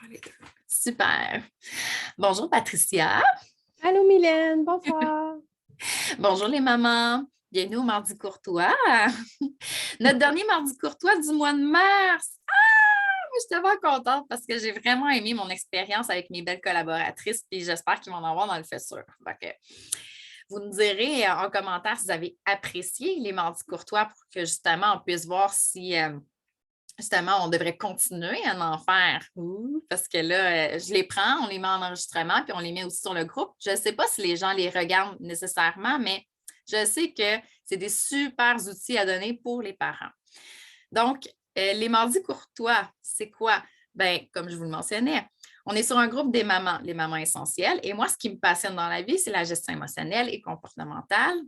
Les deux. Super. Bonjour Patricia. Allô Mylène, bonsoir. Bonjour les mamans. Bienvenue au Mardi Courtois. Notre dernier Mardi Courtois du mois de mars. Moi, je suis tellement contente parce que j'ai vraiment aimé mon expérience avec mes belles collaboratrices et j'espère qu'ils vont en avoir dans le futur. Donc, vous nous direz en commentaire si vous avez apprécié les Mardis Courtois pour que justement on puisse voir si justement, on devrait continuer à en faire. Parce que là, je les prends, on les met en enregistrement, puis on les met aussi sur le groupe. Je ne sais pas si les gens les regardent nécessairement, mais je sais que c'est des super outils à donner pour les parents. Donc, les mardis courtois, c'est quoi? Bien, comme je vous le mentionnais, on est sur un groupe des mamans, les mamans essentielles. Et moi, ce qui me passionne dans la vie, c'est la gestion émotionnelle et comportementale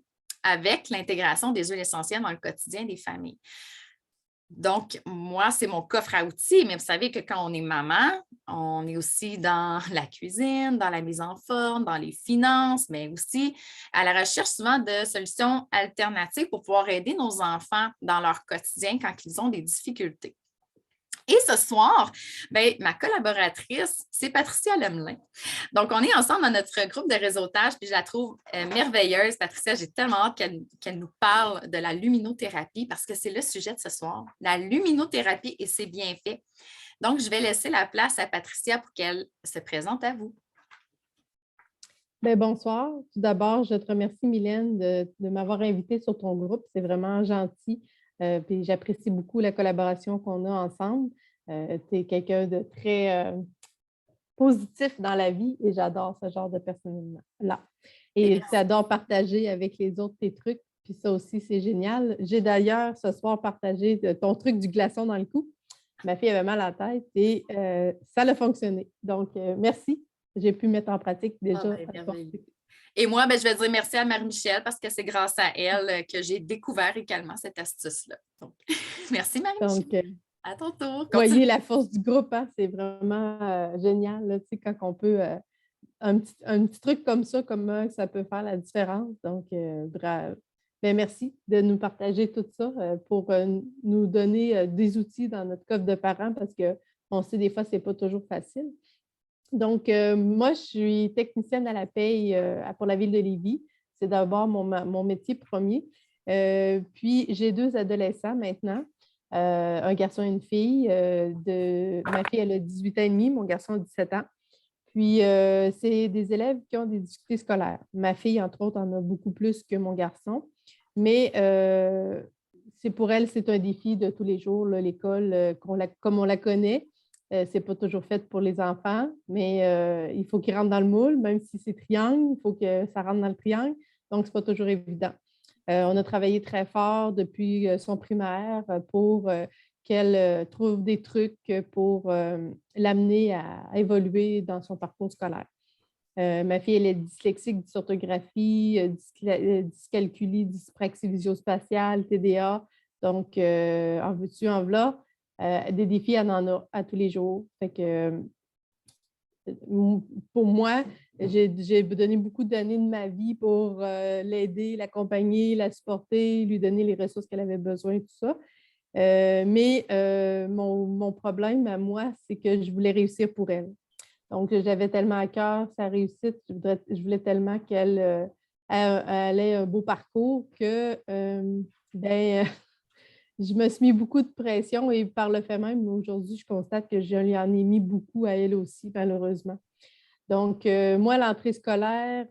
avec l'intégration des huiles essentielles dans le quotidien des familles. Donc, moi, c'est mon coffre à outils, mais vous savez que quand on est maman, on est aussi dans la cuisine, dans la mise en forme, dans les finances, mais aussi à la recherche souvent de solutions alternatives pour pouvoir aider nos enfants dans leur quotidien quand ils ont des difficultés. Et ce soir, bien, ma collaboratrice, c'est Patricia Lemelin. Donc, on est ensemble dans notre groupe de réseautage, puis je la trouve merveilleuse. Patricia, j'ai tellement hâte qu'elle nous parle de la luminothérapie parce que c'est le sujet de ce soir, la luminothérapie et ses bienfaits. Donc, je vais laisser la place à Patricia pour qu'elle se présente à vous. Bien, bonsoir. Tout d'abord, je te remercie, Mylène, de m'avoir invitée sur ton groupe. C'est vraiment gentil. Puis j'apprécie beaucoup la collaboration qu'on a ensemble. Tu es quelqu'un de très positif dans la vie et j'adore ce genre de personne-là. Et tu adores partager avec les autres tes trucs. Puis ça aussi, c'est génial. J'ai d'ailleurs ce soir partagé ton truc du glaçon dans le cou. Ma fille avait mal à la tête et ça a fonctionné. Donc, merci. J'ai pu mettre en pratique déjà. Et moi, je vais dire merci à Marie-Michel parce que c'est grâce à elle que j'ai découvert également cette astuce-là. Donc, merci Marie-Michel. Donc, à ton tour. Voyez la force du groupe, hein? C'est vraiment génial là, quand on peut, un petit truc comme ça peut faire la différence. Donc, bravo. Bien, merci de nous partager tout ça pour nous donner des outils dans notre coffre de parents parce qu'on sait des fois, ce n'est pas toujours facile. Donc, moi, je suis technicienne à la paye pour la ville de Lévis. C'est d'abord mon métier premier. Puis, j'ai 2 adolescents maintenant, un garçon et une fille. Ma fille, elle a 18 ans et demi, mon garçon a 17 ans. Puis, c'est des élèves qui ont des difficultés scolaires. Ma fille, entre autres, en a beaucoup plus que mon garçon. Mais pour elle, c'est un défi de tous les jours, là, l'école, comme on la connaît. Ce n'est pas toujours fait pour les enfants, mais il faut qu'ils rentrent dans le moule, même si c'est triangle, il faut que ça rentre dans le triangle. Donc, ce n'est pas toujours évident. On a travaillé très fort depuis son primaire pour qu'elle trouve des trucs pour l'amener à évoluer dans son parcours scolaire. Ma fille, elle est dyslexique, dysorthographie, dyscalculie, dyspraxie visio-spatiale, TDA. Donc, en veux-tu, en voilà, des défis, elle en a à tous les jours. Fait que, pour moi, j'ai donné beaucoup d'années de ma vie pour l'aider, l'accompagner, la supporter, lui donner les ressources qu'elle avait besoin, tout ça. Mais mon problème à moi, c'est que je voulais réussir pour elle. Donc, j'avais tellement à cœur sa réussite, je voulais tellement qu'elle ait un beau parcours que je me suis mis beaucoup de pression et par le fait même, aujourd'hui, je constate que je lui en ai mis beaucoup à elle aussi, malheureusement. Donc, moi, l'entrée scolaire,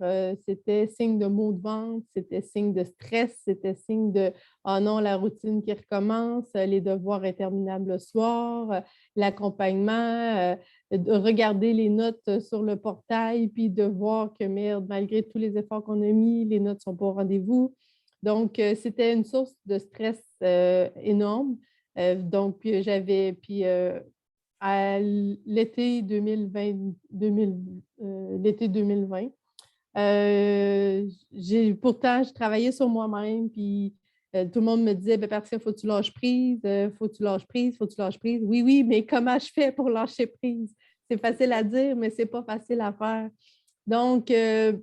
c'était signe de maux de ventre, c'était signe de stress, c'était signe de «Oh non, la routine qui recommence, les devoirs interminables le soir, l'accompagnement, de regarder les notes sur le portail, puis de voir que, merde, malgré tous les efforts qu'on a mis, les notes ne sont pas au rendez-vous». Donc, c'était une source de stress énorme. Donc, à l'été 2020. Pourtant, je travaillais sur moi-même, puis tout le monde me disait, ben, Patricia, faut que tu lâches prise, faut que tu lâches prise, faut que tu lâches prise. Oui, oui, mais comment je fais pour lâcher prise? C'est facile à dire, mais c'est pas facile à faire. Donc, je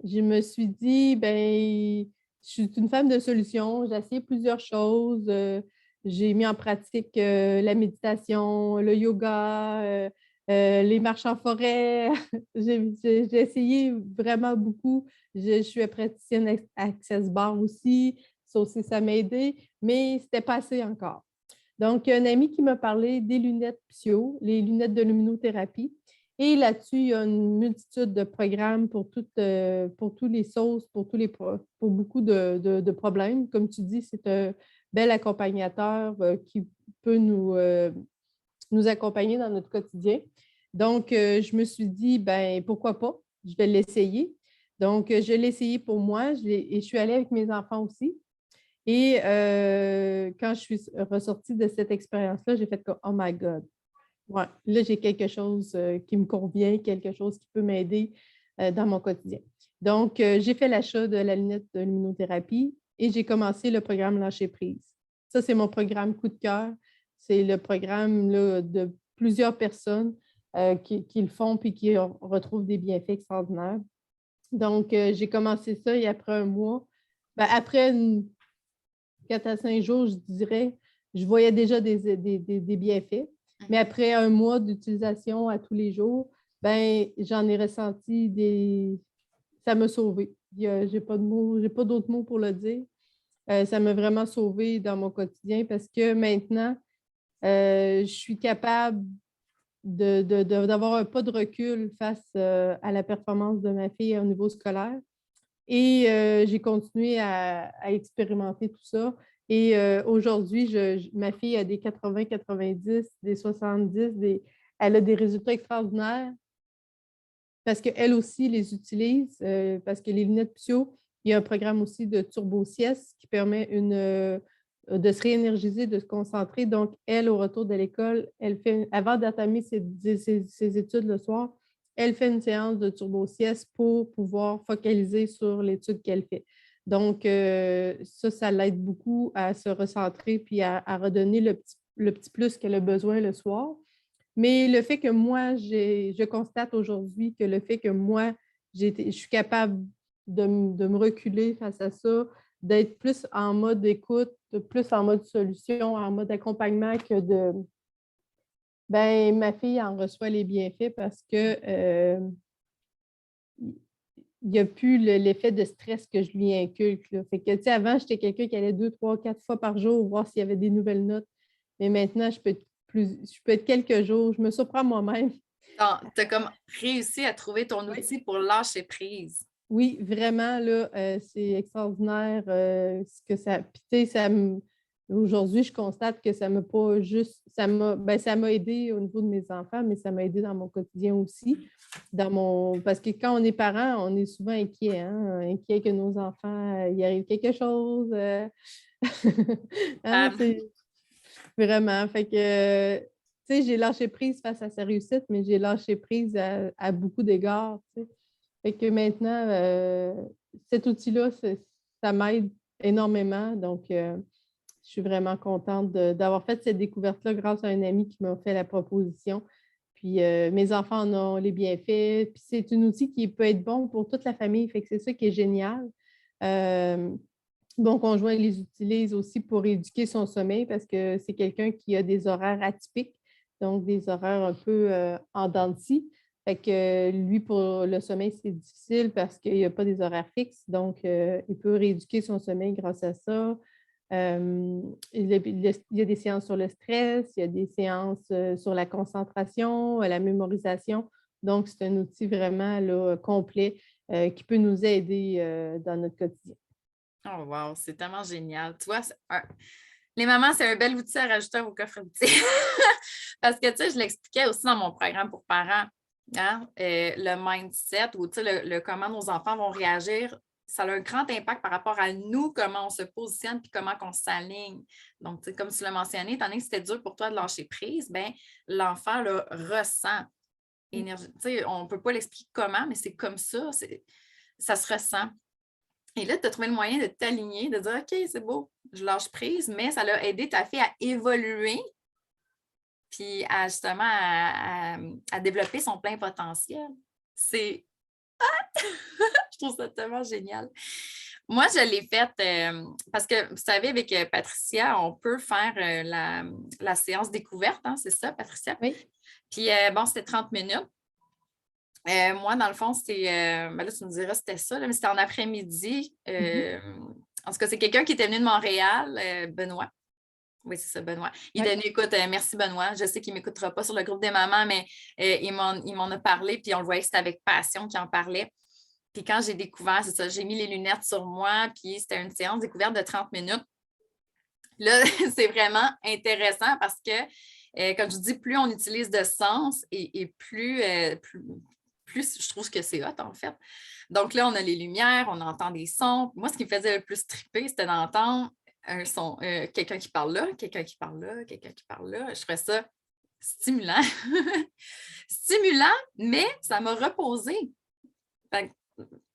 me suis dit, ben, je suis une femme de solution. J'ai essayé plusieurs choses. J'ai mis en pratique la méditation, le yoga, Les marches en forêt, j'ai essayé vraiment beaucoup. Je suis praticienne Access Bar aussi. Ça aussi, ça m'a aidé, mais c'était pas assez encore. Donc, il y a un ami qui m'a parlé des lunettes Psio, les lunettes de luminothérapie. Et là-dessus, il y a une multitude de programmes pour tous les sauces, pour beaucoup de problèmes. Comme tu dis, c'est un bel accompagnateur qui peut nous accompagner dans notre quotidien. Donc, je me suis dit, ben pourquoi pas? Je vais l'essayer. Donc, je l'ai essayé pour moi et je suis allée avec mes enfants aussi. Et quand je suis ressortie de cette expérience-là, j'ai fait comme, oh my God, ouais, là, j'ai quelque chose qui me convient, quelque chose qui peut m'aider dans mon quotidien. Donc, j'ai fait l'achat de la lunette de luminothérapie et j'ai commencé le programme Lâcher prise. Ça, c'est mon programme coup de cœur. C'est le programme là, de plusieurs personnes qui le font puis qui retrouvent des bienfaits extraordinaires. Donc, j'ai commencé ça et après un mois, ben, après 4 à 5 jours, je dirais, je voyais déjà des bienfaits. Mais après un mois d'utilisation à tous les jours, ben, j'en ai ressenti des. Ça m'a sauvée. J'ai pas de mots, j'ai pas d'autres mots pour le dire. Ça m'a vraiment sauvée dans mon quotidien parce que maintenant, je suis capable d'avoir un pas de recul face à la performance de ma fille au niveau scolaire. Et j'ai continué à expérimenter tout ça. Et aujourd'hui, ma fille a des 80-90, des 70, elle a des résultats extraordinaires parce qu'elle aussi les utilise, parce que les lunettes Psio, il y a un programme aussi de turbo-sieste qui permet de se réénergiser, de se concentrer. Donc, elle, au retour de l'école, avant d'entamer ses études le soir, elle fait une séance de turbo-sieste pour pouvoir focaliser sur l'étude qu'elle fait. Donc, ça l'aide beaucoup à se recentrer puis à redonner le petit plus qu'elle a besoin le soir. Mais le fait que moi, je constate aujourd'hui que le fait que moi, je suis capable de me reculer face à ça, d'être plus en mode écoute, plus en mode solution, en mode accompagnement que de. Ben, ma fille en reçoit les bienfaits parce que il n'y a plus l'effet de stress que je lui inculque. Là. Fait que, tu sais, avant, j'étais quelqu'un qui allait 2, 3, 4 fois par jour voir s'il y avait des nouvelles notes. Mais maintenant, je peux être quelques jours. Je me surprends moi-même. Tu as comme réussi à trouver ton outil pour lâcher prise. Oui, vraiment, là, c'est extraordinaire ce que ça. Puis, tu sais, aujourd'hui, je constate que ça m'a pas juste. Ça m'a aidé au niveau de mes enfants, mais ça m'a aidé dans mon quotidien aussi. Parce que quand on est parent, on est souvent inquiet, hein? Inquiet que nos enfants, il arrive quelque chose. Hein, vraiment. Fait que, tu sais, j'ai lâché prise face à sa réussite, mais j'ai lâché prise à beaucoup d'égards, tu sais. Fait que maintenant, cet outil-là, ça m'aide énormément. Donc, je suis vraiment contente d'avoir fait cette découverte-là grâce à un ami qui m'a fait la proposition. Puis, mes enfants en ont les bienfaits. Puis, c'est un outil qui peut être bon pour toute la famille. Fait que c'est ça qui est génial. Mon conjoint les utilise aussi pour éduquer son sommeil parce que c'est quelqu'un qui a des horaires atypiques, donc des horaires un peu en dents de scie. Fait que lui, pour le sommeil, c'est difficile parce qu'il n'y a pas des horaires fixes. Donc, il peut rééduquer son sommeil grâce à ça. Il y a des séances sur le stress, il y a des séances sur la concentration, la mémorisation. Donc, c'est un outil vraiment là, complet qui peut nous aider dans notre quotidien. Oh, wow, c'est tellement génial. Tu vois, les mamans, c'est un bel outil à rajouter à vos coffres d'outils. Parce que, tu sais, je l'expliquais aussi dans mon programme pour parents. Hein? Le mindset ou comment nos enfants vont réagir, ça a un grand impact par rapport à nous, comment on se positionne puis comment on s'aligne. Donc, comme tu l'as mentionné, étant donné que c'était dur pour toi de lâcher prise, ben, l'enfant le ressent. Énergie. On ne peut pas l'expliquer comment, mais c'est comme ça, ça se ressent. Et là, tu as trouvé le moyen de t'aligner, de dire OK, c'est beau, je lâche prise, mais ça l'a aidé ta fille à évoluer puis justement à développer son plein potentiel. Je trouve ça tellement génial. Moi, je l'ai faite parce que, vous savez, avec Patricia, on peut faire la séance découverte, hein, c'est ça, Patricia? Oui. Puis, bon, c'était 30 minutes. Moi, dans le fond, ben là, tu me diras, c'était ça, là, mais c'était en après-midi. En tout cas, c'est quelqu'un qui était venu de Montréal, Benoît. Oui, c'est ça, Benoît. Il Oui. est venu, écoute, merci Benoît. Je sais qu'il ne m'écoutera pas sur le groupe des mamans, mais il m'en a parlé, puis on le voyait que c'était avec passion qu'il en parlait. Puis quand j'ai découvert, c'est ça, j'ai mis les lunettes sur moi, puis c'était une séance découverte de 30 minutes. Là, c'est vraiment intéressant parce que, comme je dis, plus on utilise de sens et plus je trouve que c'est hot, en fait. Donc là, on a les lumières, on entend des sons. Moi, ce qui me faisait le plus triper, c'était d'entendre un son, quelqu'un qui parle là, quelqu'un qui parle là, quelqu'un qui parle là. Je ferais ça stimulant. Stimulant, mais ça m'a reposé.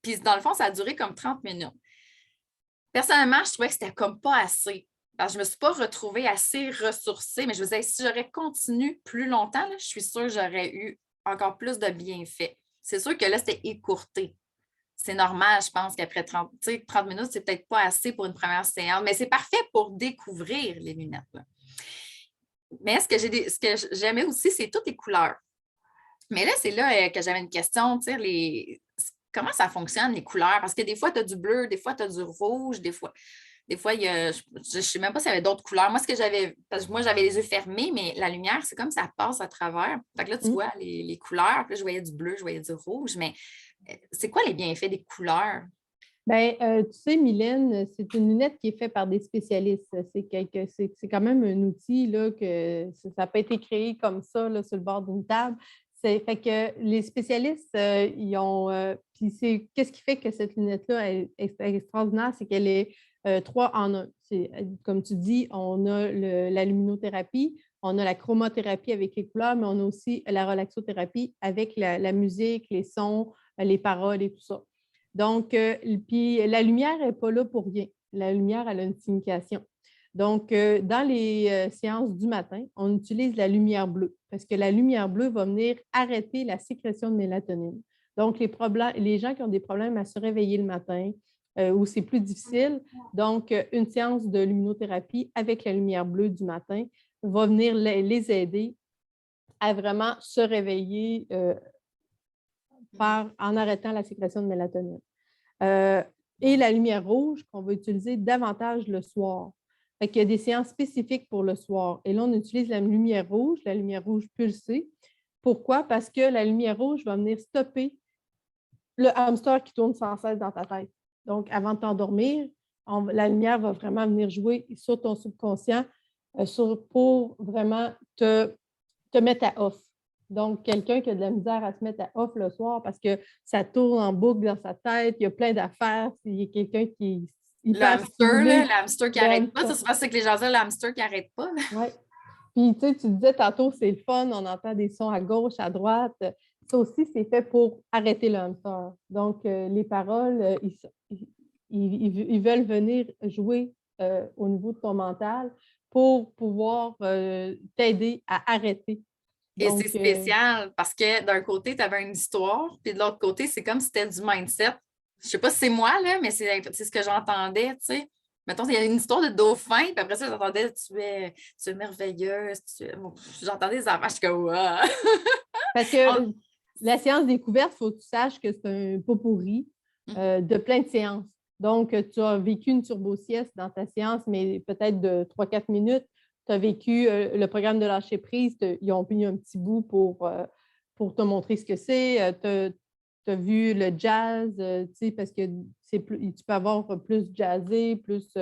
Puis dans le fond, ça a duré comme 30 minutes. Personnellement, je trouvais que c'était comme pas assez. Parce que je ne me suis pas retrouvée assez ressourcée, mais je me disais, si j'aurais continué plus longtemps, là, je suis sûre que j'aurais eu encore plus de bienfaits. C'est sûr que là, c'était écourté. C'est normal, je pense qu'après 30 minutes, c'est peut-être pas assez pour une première séance, mais c'est parfait pour découvrir les lunettes, là. Mais ce que j'aimais aussi, c'est toutes les couleurs. Mais là, c'est là que j'avais une question, comment ça fonctionne, les couleurs? Parce que des fois, tu as du bleu, des fois, tu as du rouge, des fois, je ne sais même pas s'il y avait d'autres couleurs. Moi, parce que moi, j'avais les yeux fermés, mais la lumière, c'est comme ça passe à travers. Fait que là, tu vois les couleurs. Puis là, je voyais du bleu, je voyais du rouge. Mais c'est quoi les bienfaits des couleurs? Bien, tu sais, Mylène, c'est une lunette qui est faite par des spécialistes. C'est quand même un outil là, que ça n'a pas été créé comme ça là, sur le bord d'une table. Fait que les spécialistes, ils ont. Puis qu'est-ce qui fait que cette lunette-là est extraordinaire, c'est qu'elle est 3 en 1. Comme tu dis, on a la luminothérapie, on a la chromothérapie avec les couleurs, mais on a aussi la relaxothérapie avec la musique, les sons, les paroles et tout ça. Donc, puis la lumière n'est pas là pour rien. La lumière, elle a une signification. Donc, dans les séances du matin, on utilise la lumière bleue parce que la lumière bleue va venir arrêter la sécrétion de mélatonine. Donc, les gens qui ont des problèmes à se réveiller le matin, où c'est plus difficile, donc une séance de luminothérapie avec la lumière bleue du matin va venir les aider à vraiment se réveiller en arrêtant la sécrétion de mélatonine. Et la lumière rouge qu'on va utiliser davantage le soir. Fait qu'il y a des séances spécifiques pour le soir. Et là, on utilise la lumière rouge pulsée. Pourquoi? Parce que la lumière rouge va venir stopper le hamster qui tourne sans cesse dans ta tête. Donc, avant de t'endormir, la lumière va vraiment venir jouer sur ton subconscient pour vraiment te mettre à off. Donc, quelqu'un qui a de la misère à se mettre à off le soir parce que ça tourne en boucle dans sa tête, il y a plein d'affaires, il y a quelqu'un qui est hyper le hamster qui n'arrête pas. Ça, c'est parce que les gens disent le hamster qui n'arrête pas. Oui. Puis, tu disais tantôt, c'est le fun, on entend des sons à gauche, à droite. Ça aussi, c'est fait pour arrêter le hamster. Donc, les paroles, ils veulent venir jouer au niveau de ton mental pour pouvoir t'aider à arrêter. Et c'est spécial parce que d'un côté, tu avais une histoire, puis de l'autre côté, c'est comme si c'était du mindset. Je ne sais pas si c'est moi, là, mais c'est ce que j'entendais, tu sais. Mettons, il y a une histoire de dauphin, puis après ça, j'entendais tu es merveilleuse. J'entendais des affaires, je suis comme wow. Parce que la séance découverte, il faut que tu saches que c'est un pot pourri de plein de séances. Donc, tu as vécu une turbo-sieste dans ta séance, mais peut-être de 3-4 minutes. Tu as vécu le programme de lâcher prise, ils ont mis un petit bout pour te montrer ce que c'est. Tu as vu le jazz, parce que tu peux avoir plus jazzé, plus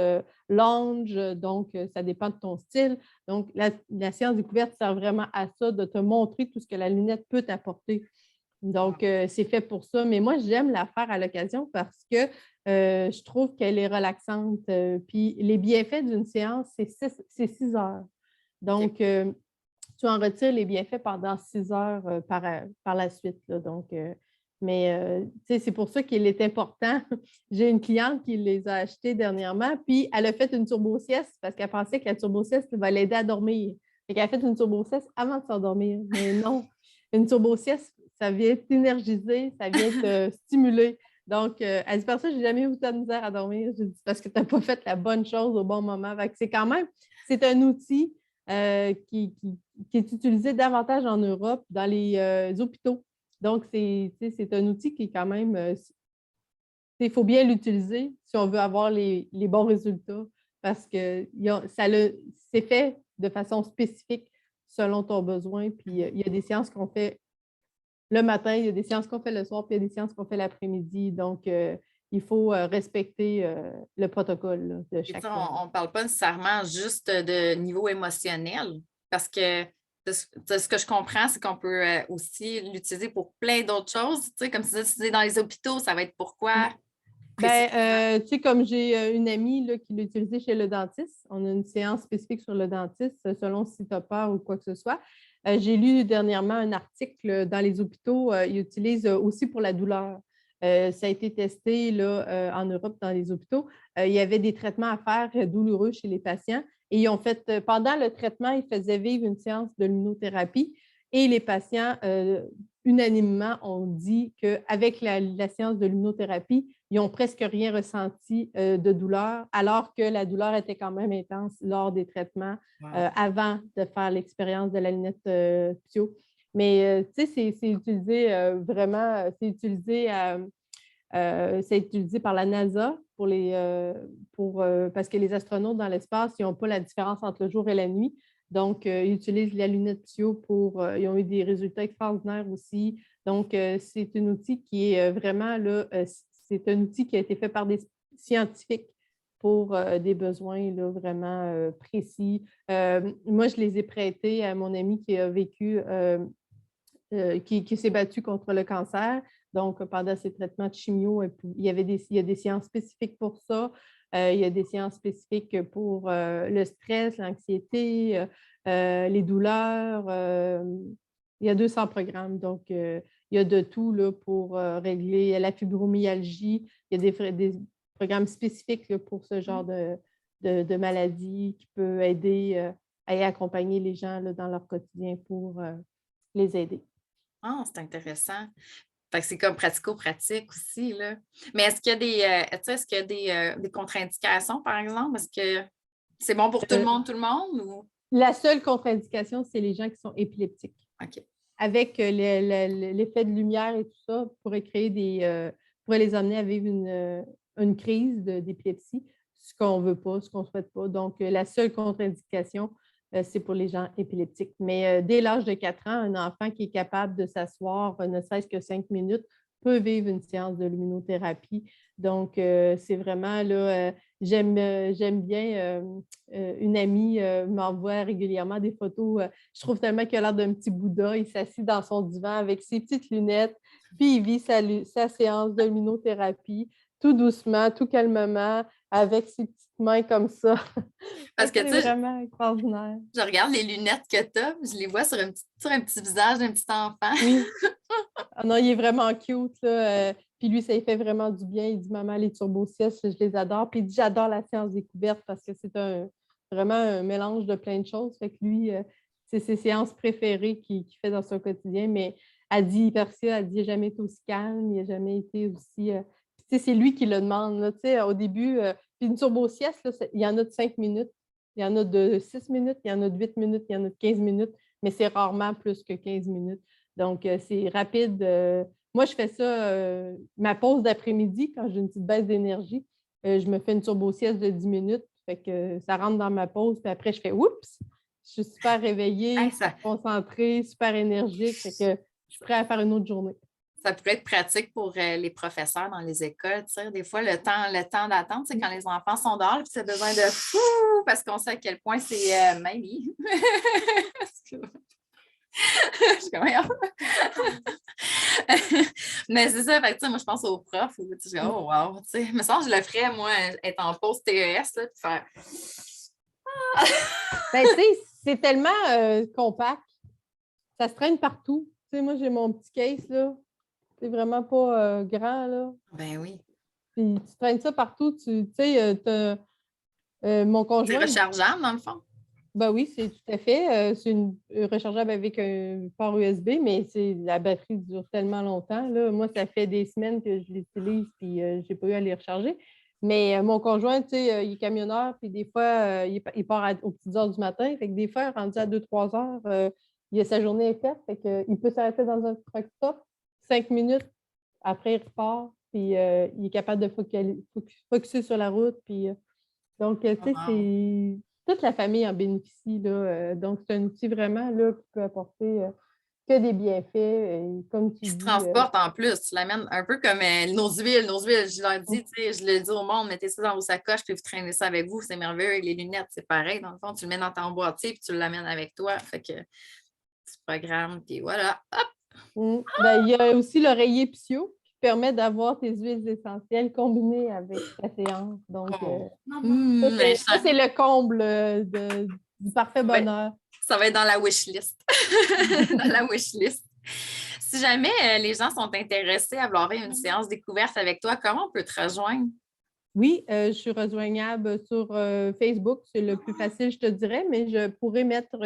lounge, donc ça dépend de ton style. Donc, la séance découverte sert vraiment à ça, de te montrer tout ce que la lunette peut t'apporter. Donc, c'est fait pour ça. Mais moi, j'aime la faire à l'occasion parce que je trouve qu'elle est relaxante. Puis les bienfaits d'une séance, c'est 6 heures. Donc, tu en retires les bienfaits pendant 6 heures par la suite. Là. Donc, c'est pour ça qu'il est important. J'ai une cliente qui les a achetés dernièrement, puis elle a fait une turbo-sieste parce qu'elle pensait que la turbo-sieste va l'aider à dormir. Elle a fait une turbo-sieste avant de s'endormir. Mais non, une turbo-sieste, ça vient t'énergiser, ça vient te stimuler. Donc, elle dit, par ça, j'ai jamais eu autant de misère à dormir. J'ai dit, parce que tu n'as pas fait la bonne chose au bon moment. Fait que c'est quand même, c'est un outil qui est utilisé davantage en Europe, dans les hôpitaux. Donc, c'est un outil qui est quand même, il faut bien l'utiliser si on veut avoir les bons résultats parce que c'est fait de façon spécifique selon ton besoin. Puis, il y a des séances qu'on fait le matin, il y a des séances qu'on fait le soir, puis il y a des séances qu'on fait l'après-midi. Donc, il faut respecter le protocole là, de Et chaque ça, fois. on ne parle pas nécessairement juste de niveau émotionnel, parce que de ce que je comprends, c'est qu'on peut aussi l'utiliser pour plein d'autres choses. Tu sais, comme tu disais, dans les hôpitaux, ça va être pourquoi Ben, précisément? tu sais, comme j'ai une amie là, qui l'a utilisé chez le dentiste, on a une séance spécifique sur le dentiste, selon si tu as peur ou quoi que ce soit. J'ai lu dernièrement un article dans les hôpitaux, ils utilisent aussi pour la douleur. Ça a été testé là, en Europe dans les hôpitaux. Il y avait des traitements à faire douloureux chez les patients et ils ont fait, pendant le traitement, ils faisaient vivre une séance de luminothérapie et les patients, unanimement, ont dit qu'avec la séance de luminothérapie, ils n'ont presque rien ressenti de douleur, alors que la douleur était quand même intense lors des traitements avant de faire l'expérience de la lunette Pio. Mais tu sais, c'est utilisé vraiment, c'est utilisé par la NASA parce que les astronautes dans l'espace, ils n'ont pas la différence entre le jour et la nuit. Donc, ils utilisent la lunette Pio ils ont eu des résultats extraordinaires aussi. Donc, c'est un outil qui est vraiment là, c'est un outil qui a été fait par des scientifiques pour des besoins là, vraiment précis. Moi, je les ai prêtés à mon ami qui a vécu, qui s'est battu contre le cancer. Donc, pendant ses traitements de chimio, il y a des séances spécifiques pour ça. Il y a des séances spécifiques pour le stress, l'anxiété, les douleurs. Il y a 200 programmes. Donc, il y a de tout là, pour régler la fibromyalgie. Il y a des programmes spécifiques là, pour ce genre de maladie qui peut aider à accompagner les gens là, dans leur quotidien pour les aider. Ah, c'est intéressant. Fait que c'est comme pratico-pratique aussi, là. Mais est-ce qu'il y a tu sais, est-ce qu'il y a des contre-indications, par exemple? Est-ce que c'est bon pour Euh, tout le monde ou? la seule contre-indication, c'est les gens qui sont épileptiques. OK. Avec l'effet de lumière et tout ça, pourrait les amener à vivre une crise d'épilepsie, ce qu'on ne veut pas, ce qu'on ne souhaite pas. Donc, la seule contre-indication, c'est pour les gens épileptiques. Mais dès l'âge de 4 ans, un enfant qui est capable de s'asseoir, ne serait-ce que 5 minutes, peut vivre une séance de luminothérapie. Donc, c'est vraiment là, j'aime bien, une amie m'envoie régulièrement des photos. Je trouve tellement qu'il a l'air d'un petit Bouddha. Il s'assit dans son divan avec ses petites lunettes, puis il vit sa séance de luminothérapie tout doucement, tout calmement, avec ses petites mains comme ça. Parce que, C'est tu sais, vraiment extraordinaire. je regarde les lunettes que tu as, je les vois sur un petit visage d'un petit enfant. Oui. Ah non, il est vraiment cute, là. Puis lui, ça lui fait vraiment du bien. Il dit, maman, les turbo-siestes, je les adore. Puis il dit, j'adore la séance découverte parce que c'est vraiment un mélange de plein de choses. Fait que lui, c'est ses séances préférées qu'il fait dans son quotidien. Mais elle dit, Persia, elle dit, il n'a jamais été aussi calme, il n'a jamais été aussi. Tu sais, c'est lui qui le demande, là. Tu sais, au début, puis une turbo-sieste, là, il y en a de 5 minutes, il y en a de 6 minutes, il y en a de 8 minutes, il y en a de 15 minutes, mais c'est rarement plus que 15 minutes. Donc, c'est rapide. Moi, je fais ça, ma pause d'après-midi, quand j'ai une petite baisse d'énergie, je me fais une turbo-sieste de 10 minutes. Fait que ça rentre dans ma pause, puis après, je fais oups! Je suis super réveillée, Hey, super concentrée, super énergique. Fait que je suis prête à faire une autre journée. ça pourrait être pratique pour les professeurs dans les écoles. Tu sais, des fois, le temps d'attente, c'est quand les enfants sont dehors, puis c'est besoin de fou, parce qu'on sait à quel point c'est mamie. Je suis comme, voyons. Mais c'est ça, fait que, tu sais, moi, je pense aux profs où tu dis, oh, wow, tu sais, me semble que je le ferais, moi, être en pause TES, là, puis faire. Ben, tu sais, c'est tellement compact. Ça se traîne partout. Tu sais, moi, j'ai mon petit case, là. C'est vraiment pas grand, là. Ben oui. Puis tu traînes ça partout. Tu sais, mon C'est conjoint, rechargeable, dans le fond. Ben oui, c'est tout à fait. C'est une rechargeable avec un port USB, mais la batterie dure tellement longtemps, là. Moi, ça fait des semaines que je l'utilise, puis j'ai pas eu à les recharger. Mais mon conjoint, tu sais, il est camionneur, puis des fois, il part aux petites heures du matin. Fait que des fois, rendu à 2-3 heures, il a sa journée est faite. Fait que, il peut s'arrêter dans un truck stop, 5 minutes, après, il repart, puis il est capable de focusser sur la route. Puis, donc, tu sais, Wow. c'est toute la famille en bénéficie, là. Donc, c'est un outil vraiment là, qui peut apporter que des bienfaits. Et comme tu Qui se dis, transporte en plus. Tu l'amènes un peu comme nos huiles. Nos huiles, je leur dis, tu sais, je le dis au monde, mettez ça dans vos sacoches, puis vous traînez ça avec vous. C'est merveilleux. Avec les lunettes, c'est pareil. Dans le fond, tu le mets dans ton boîtier, puis tu l'amènes avec toi. Fait que tu programmes, puis voilà. Hop! ben, il y a aussi l'oreiller Psio qui permet d'avoir tes huiles essentielles combinées avec ta séance. Donc, Oh. ça, Mais c'est le comble du parfait ça va être bonheur. ça va être dans la wish list. Dans la wish list. Si jamais les gens sont intéressés à avoir une séance découverte avec toi, comment on peut te rejoindre? Oui, je suis rejoignable sur Facebook, c'est le plus facile, je te dirais, mais je pourrais mettre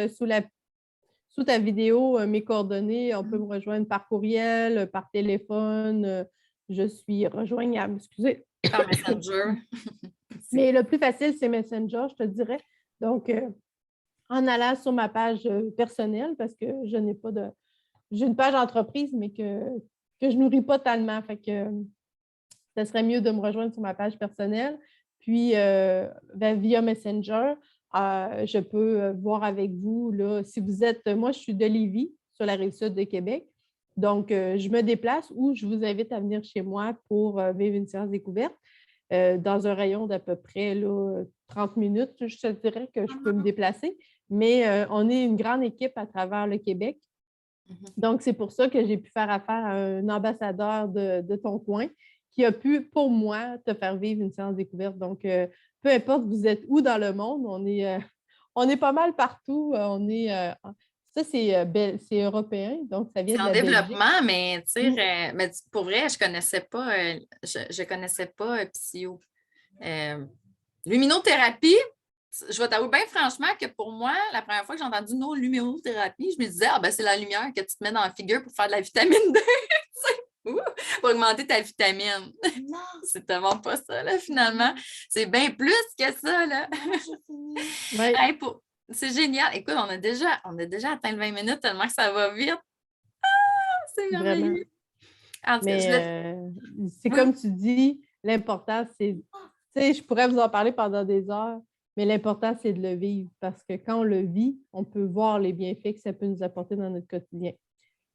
sous ta vidéo mes coordonnées. On peut me rejoindre par courriel, par téléphone. Je suis rejoignable, excusez. Par Messenger. Mais le plus facile, c'est Messenger, je te dirais. Donc, en allant sur ma page personnelle, parce que je n'ai pas de. J'ai une page entreprise, mais que je nourris pas tellement. Fait que ça serait mieux de me rejoindre sur ma page personnelle. Puis, via Messenger, je peux voir avec vous, là, si vous êtes, moi, je suis de Lévis, sur la rive sud de Québec. Donc, je me déplace ou je vous invite à venir chez moi pour vivre une séance découverte dans un rayon d'à peu près là, 30 minutes. Je te dirais que je peux me déplacer, mais on est une grande équipe à travers le Québec. Donc, c'est pour ça que j'ai pu faire affaire à un ambassadeur de ton coin qui a pu, pour moi, te faire vivre une séance découverte. Donc, peu importe vous êtes où dans le monde, on est pas mal partout. Ça, c'est européen, donc ça vient C'est de en la Belgique. développement, mais, tu sais, Mm. mais pour vrai, je connaissais pas Psyo. Euh, luminothérapie, je vais t'avouer bien franchement que pour moi, la première fois que j'ai entendu le mot luminothérapie, je me disais, ah ben c'est la lumière que tu te mets dans la figure pour faire de la vitamine D, tu sais, pour augmenter ta vitamine. Non, c'est tellement pas ça, là, finalement. C'est bien plus que ça, là. Ouais, Hey, c'est génial. Écoute, on a déjà atteint le 20 minutes tellement que ça va vite. C'est vraiment. merveilleux. En tout cas, Mais c'est oui, comme tu dis, l'important, c'est, tu sais, je pourrais vous en parler pendant des heures, mais l'important, c'est de le vivre parce que quand on le vit, on peut voir les bienfaits que ça peut nous apporter dans notre quotidien.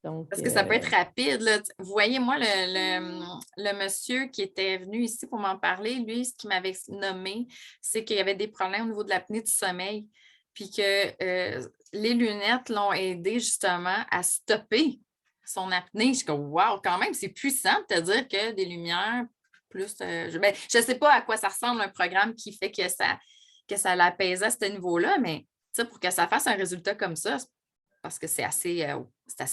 Donc, parce que ça peut être rapide, là. Vous voyez, moi, le monsieur qui était venu ici pour m'en parler, lui, ce qu'il m'avait nommé, c'est qu'il y avait des problèmes au niveau de l'apnée du sommeil, puis que les lunettes l'ont aidé justement à stopper son apnée. Je suis comme, wow, quand même, c'est puissant de te dire que des lumières plus. Je ne sais pas à quoi ça ressemble un programme qui fait que ça l'apaisait à ce niveau-là, mais pour que ça fasse un résultat comme ça, c'est parce que c'est assez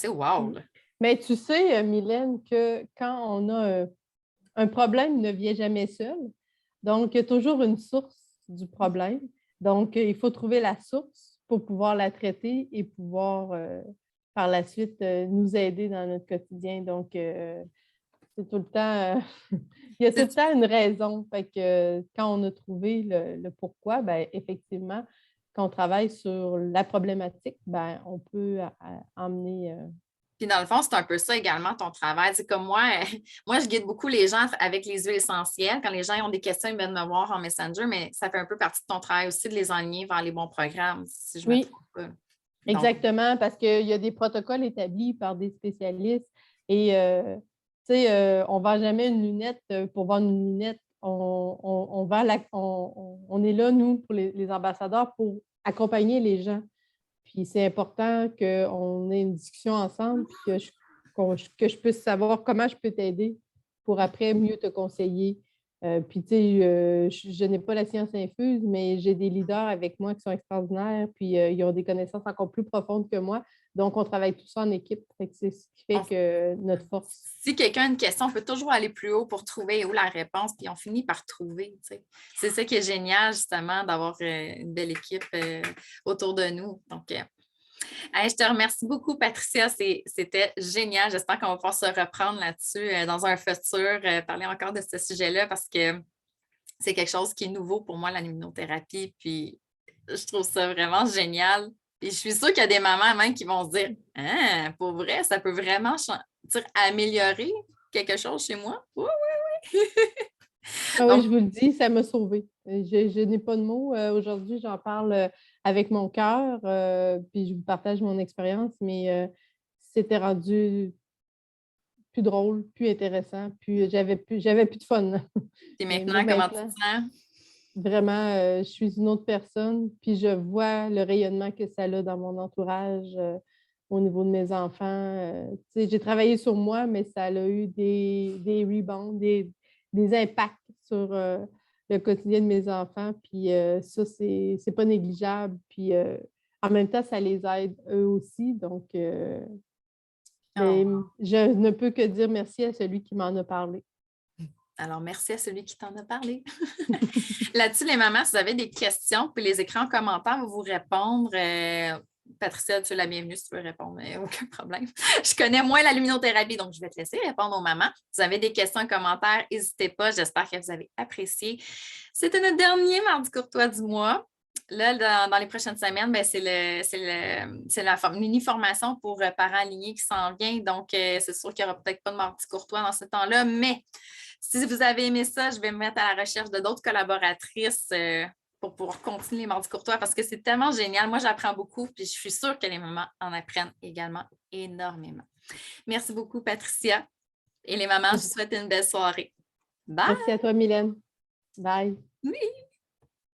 wow, là. mais tu sais, Mylène, que quand on a un problème, il ne vient jamais seul. Donc, il y a toujours une source du problème. Donc, il faut trouver la source pour pouvoir la traiter et pouvoir, par la suite, nous aider dans notre quotidien. Donc, c'est tout le temps, il y a tout le C'est temps une raison. Fait que quand on a trouvé le pourquoi, ben, effectivement, quand on travaille sur la problématique, ben, on peut emmener. Puis dans le fond, c'est un peu ça également ton travail. C'est comme moi, moi, je guide beaucoup les gens avec les huiles essentielles. Quand les gens ont des questions, ils viennent me voir en Messenger, mais ça fait un peu partie de ton travail aussi de les enligner vers les bons programmes, si je ne me Oui, trompe pas. Donc, exactement, parce qu'il y a des protocoles établis par des spécialistes et, tu sais, on ne vend jamais une lunette pour vendre une lunette. On est là, nous, pour les ambassadeurs, pour accompagner les gens. Puis c'est important qu'on ait une discussion ensemble, puis que je puisse savoir comment je peux t'aider pour après mieux te conseiller. Puis tu sais, je n'ai pas la science infuse, mais j'ai des leaders avec moi qui sont extraordinaires, puis ils ont des connaissances encore plus profondes que moi. Donc, on travaille tous en équipe. Fait que c'est ce qui fait que notre force. Si quelqu'un a une question, on peut toujours aller plus haut pour trouver où la réponse, puis on finit par trouver. Tu sais. C'est ça qui est génial, justement, d'avoir une belle équipe autour de nous. Donc, je te remercie beaucoup, Patricia. C'était génial. J'espère qu'on va pouvoir se reprendre là-dessus dans un futur, parler encore de ce sujet-là, parce que c'est quelque chose qui est nouveau pour moi, la luminothérapie. Puis, je trouve ça vraiment génial. Et je suis sûre qu'il y a des mamans même qui vont se dire ah, pour vrai, ça peut vraiment améliorer quelque chose chez moi. Oui, oui, oui. Ah oui, je vous le dis, ça m'a sauvée. Je n'ai pas de mots. Aujourd'hui, j'en parle avec mon cœur, puis je vous partage mon expérience, mais c'était rendu plus drôle, plus intéressant, puis j'avais plus de fun. Et Mais là, maintenant, comment tu te sens? vraiment, je suis une autre personne, puis je vois le rayonnement que ça a dans mon entourage, au niveau de mes enfants. Tu sais, j'ai travaillé sur moi, mais ça a eu des rebounds, des impacts sur le quotidien de mes enfants. Puis ça, c'est pas négligeable. Puis en même temps, ça les aide eux aussi. Donc, mais je ne peux que dire merci à celui qui m'en a parlé. Alors, merci à celui qui t'en a parlé. Là-dessus, les mamans, si vous avez des questions, vous pouvez les écrire en commentaire, on va vous répondre. Patricia, tu es la bienvenue si tu veux répondre, aucun problème. Je connais moins la luminothérapie, donc je vais te laisser répondre aux mamans. Si vous avez des questions en commentaire, n'hésitez pas. J'espère que vous avez apprécié. C'était notre dernier mardi courtois du mois. Là, dans les prochaines semaines, c'est la mini-formation pour parents alignés qui s'en vient. Donc, c'est sûr qu'il n'y aura peut-être pas de mardi courtois dans ce temps-là, mais si vous avez aimé ça, je vais me mettre à la recherche de d'autres collaboratrices pour pouvoir continuer les mardis courtois parce que c'est tellement génial. Moi, j'apprends beaucoup puis je suis sûre que les mamans en apprennent également énormément. Merci beaucoup, Patricia. Et les mamans, je vous souhaite une belle soirée. Bye! Merci à toi, Mylène. Bye. Oui!